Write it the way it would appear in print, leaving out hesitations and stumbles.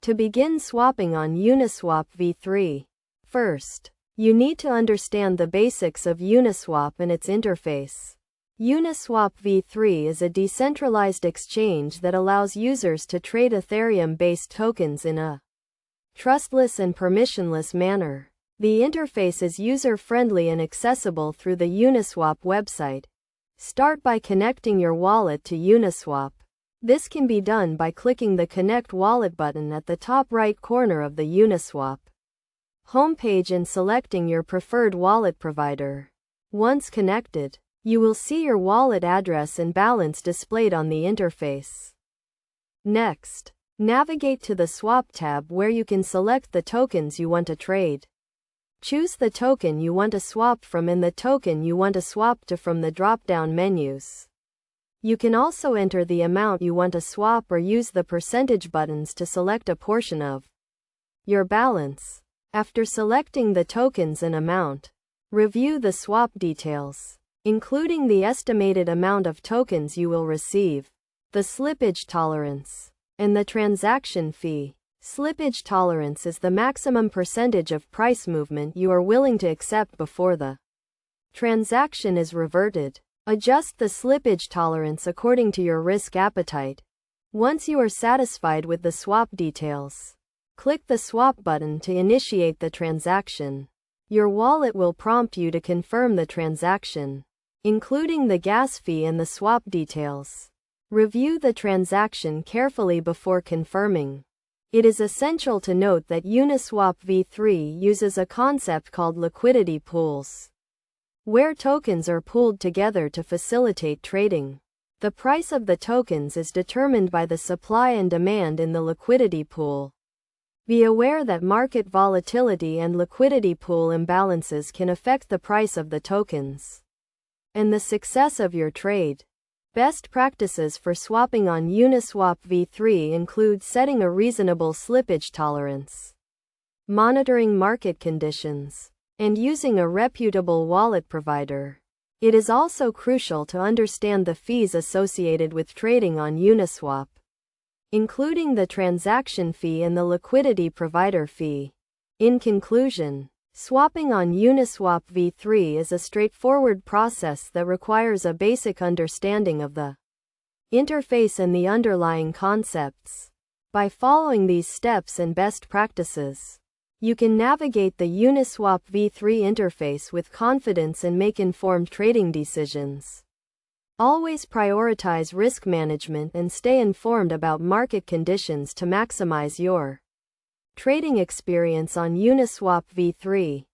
To begin swapping on Uniswap v3, first, you need to understand the basics of Uniswap and its interface. Uniswap v3 is a decentralized exchange that allows users to trade Ethereum-based tokens in a trustless and permissionless manner. The interface is user-friendly and accessible through the Uniswap website. Start by connecting your wallet to Uniswap. This can be done by clicking the Connect Wallet button at the top right corner of the Uniswap homepage and selecting your preferred wallet provider. Once connected, you will see your wallet address and balance displayed on the interface. Next, navigate to the Swap tab where you can select the tokens you want to trade. Choose the token you want to swap from and the token you want to swap to from the drop-down menus. You can also enter the amount you want to swap or use the percentage buttons to select a portion of your balance. After selecting the tokens and amount, review the swap details, including the estimated amount of tokens you will receive, the slippage tolerance, and the transaction fee. Slippage tolerance is the maximum percentage of price movement you are willing to accept before the transaction is reverted. Adjust the slippage tolerance according to your risk appetite. Once you are satisfied with the swap details, click the swap button to initiate the transaction. Your wallet will prompt you to confirm the transaction, including the gas fee and the swap details. Review the transaction carefully before confirming. It is essential to note that Uniswap v3 uses a concept called liquidity pools, where tokens are pooled together to facilitate trading. The price of the tokens is determined by the supply and demand in the liquidity pool. Be aware that market volatility and liquidity pool imbalances can affect the price of the tokens and the success of your trade. Best practices for swapping on Uniswap v3 include setting a reasonable slippage tolerance, monitoring market conditions, and using a reputable wallet provider. It is also crucial to understand the fees associated with trading on Uniswap, including the transaction fee and the liquidity provider fee. In conclusion, swapping on Uniswap v3 is a straightforward process that requires a basic understanding of the interface and the underlying concepts. By following these steps and best practices, you can navigate the Uniswap v3 interface with confidence and make informed trading decisions. Always prioritize risk management and stay informed about market conditions to maximize your trading experience on Uniswap v3.